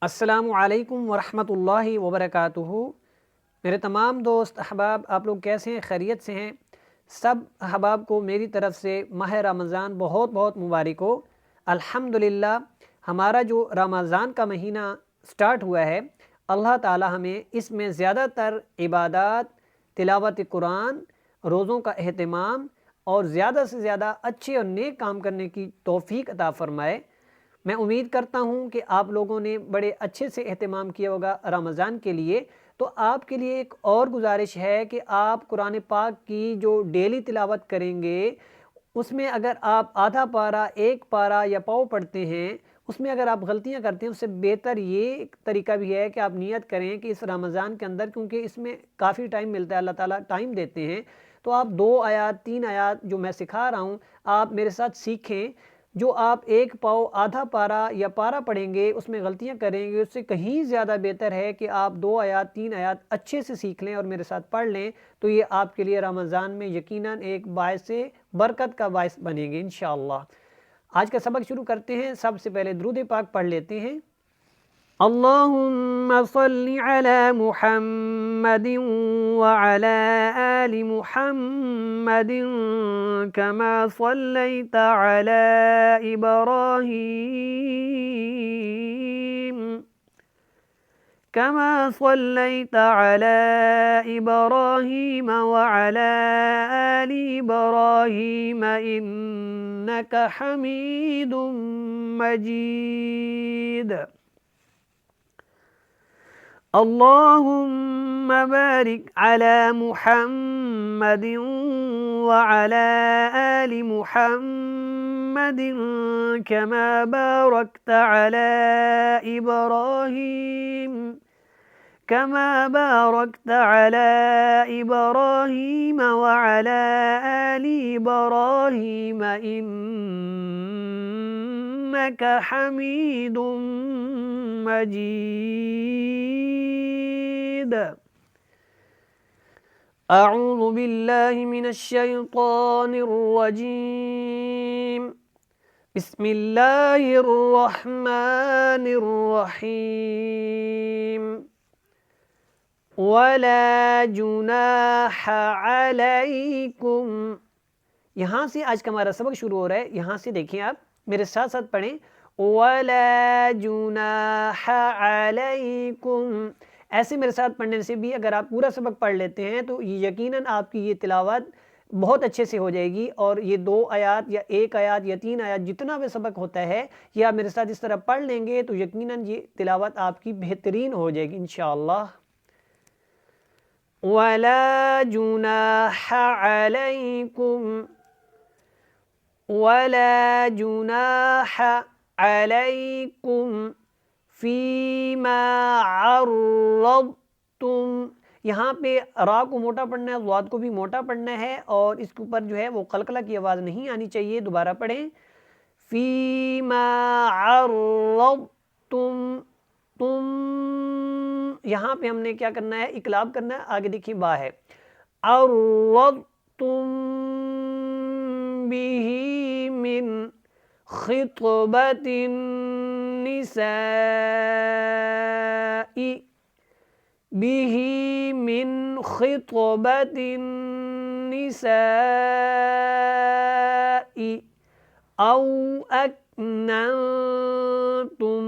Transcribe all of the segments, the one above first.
السلام علیکم ورحمۃ اللہ وبرکاتہ۔ میرے تمام دوست احباب، آپ لوگ کیسے ہیں؟ خیریت سے ہیں؟ سب احباب کو میری طرف سے ماہ رمضان بہت بہت مبارک ہو۔ الحمدللہ ہمارا جو رمضان کا مہینہ سٹارٹ ہوا ہے، اللہ تعالی ہمیں اس میں زیادہ تر عبادات، تلاوت قرآن، روزوں کا اہتمام اور زیادہ سے زیادہ اچھے اور نیک کام کرنے کی توفیق عطا فرمائے۔ میں امید کرتا ہوں کہ آپ لوگوں نے بڑے اچھے سے اہتمام کیا ہوگا رمضان کے لیے۔ تو آپ کے لیے ایک اور گزارش ہے کہ آپ قرآن پاک کی جو ڈیلی تلاوت کریں گے، اس میں اگر آپ آدھا پارہ، ایک پارہ یا پاؤ پڑھتے ہیں، اس میں اگر آپ غلطیاں کرتے ہیں، اس سے بہتر یہ طریقہ بھی ہے کہ آپ نیت کریں کہ اس رمضان کے اندر، کیونکہ اس میں کافی ٹائم ملتا ہے، اللہ تعالیٰ ٹائم دیتے ہیں، تو آپ 2 آیات 3 آیات جو میں سکھا رہا ہوں آپ میرے ساتھ سیکھیں۔ جو آپ ایک پاؤ، آدھا پارہ یا پارہ پڑھیں گے، اس میں غلطیاں کریں گے، اس سے کہیں زیادہ بہتر ہے کہ آپ 2 آیات 3 آیات اچھے سے سیکھ لیں اور میرے ساتھ پڑھ لیں، تو یہ آپ کے لیے رمضان میں یقیناً ایک باعث برکت کا باعث بنیں گے انشاءاللہ۔ آج کا سبق شروع کرتے ہیں۔ سب سے پہلے درود پاک پڑھ لیتے ہیں۔ اللہم صل علی محمد وعلی آل محمد کما صلیت علی ابراہیم وعلی آل ابراہیم انک حمید مجید۔ اللہم بارک علی محمد وعلی آل محمد کما بارکت علی ابراہیم وعلی آل ابراہیم انک حمید مجید۔ اعوذ باللہ من الشیطان الرجیم۔ بسم اللہ الرحمن الرحیم۔ وَلَا جُنَاحَ عَلَيْكُمْ۔ یہاں سے آج کا ہمارا سبق شروع ہو رہا ہے۔ یہاں سے دیکھیں، آپ میرے ساتھ ساتھ پڑھیں۔ وَلَا جُنَاحَ عَلَيْكُمْ۔ ایسے میرے ساتھ پڑھنے سے بھی اگر آپ پورا سبق پڑھ لیتے ہیں تو یقیناً آپ کی یہ تلاوت بہت اچھے سے ہو جائے گی، اور یہ 2 آیات یا 1 آیات یا 3 آیات جتنا بھی سبق ہوتا ہے، یہ آپ میرے ساتھ اس طرح پڑھ لیں گے تو یقیناً یہ تلاوت آپ کی بہترین ہو جائے گی انشاءاللہ۔ وَلَا جُنَاحَ عَلَيْكُمْ وَلَا جُنَاحَ عَلَيْكُمْ فِيمَا عَرَّضْتُمْ۔ یہاں پہ را کو موٹا پڑھنا ہے، ضاد کو بھی موٹا پڑھنا ہے، اور اس کے اوپر جو ہے وہ قلقلہ کی آواز نہیں آنی چاہیے۔ دوبارہ پڑھیں۔ فِيمَا عَرَّضْتُمْ، تم، یہاں پہ ہم نے کیا کرنا ہے؟ اقلاب کرنا ہے۔ آگے دیکھیں، با ہے۔ عَرَّضْتُمْ بِهِ مِنْ خِطْبَةِ النِّسَاءِ، بِهِ مِنْ خِطْبَةِ النِّسَاءِ أَوْ أَكْنَنْتُمْ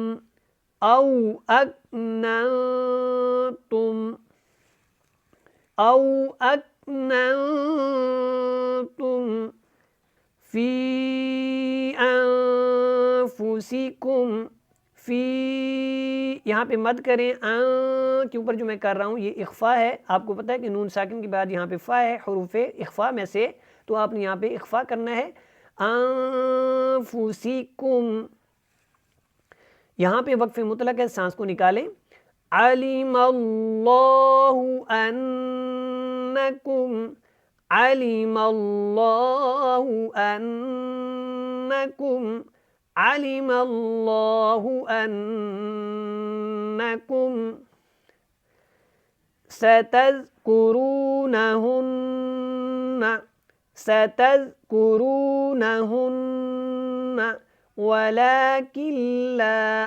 فِي أَنفُسِكُمْ، فی، یہاں پہ مد کریں۔ ان کے اوپر جو میں کر رہا ہوں یہ اخفا ہے۔ آپ کو پتہ ہے کہ نون ساکن کے بعد یہاں پہ فا ہے، حروف اخفا میں سے، تو آپ نے یہاں پہ اخفا کرنا ہے۔ انفسکم، یہاں پہ وقف مطلق ہے، سانس کو نکالیں۔ علم اللہ انکم، علم اللہ انکم، علم اللہ انکم ستذکرونہن، ستذکرونہن ولیکن لا،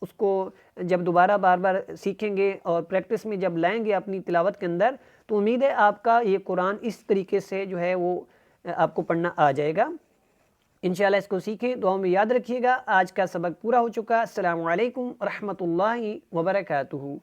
اس کو جب دوبارہ بار بار سیکھیں گے اور پریکٹس میں جب لائیں گے اپنی تلاوت کے اندر، تو امید ہے آپ کا یہ قرآن اس طریقے سے جو ہے وہ آپ کو پڑھنا آ جائے گا۔ انشاءاللہ اس کو سیکھیں، دعاؤں میں یاد رکھیے گا۔ آج کا سبق پورا ہو چکا۔ السلام علیکم ورحمۃ اللہ وبرکاتہ۔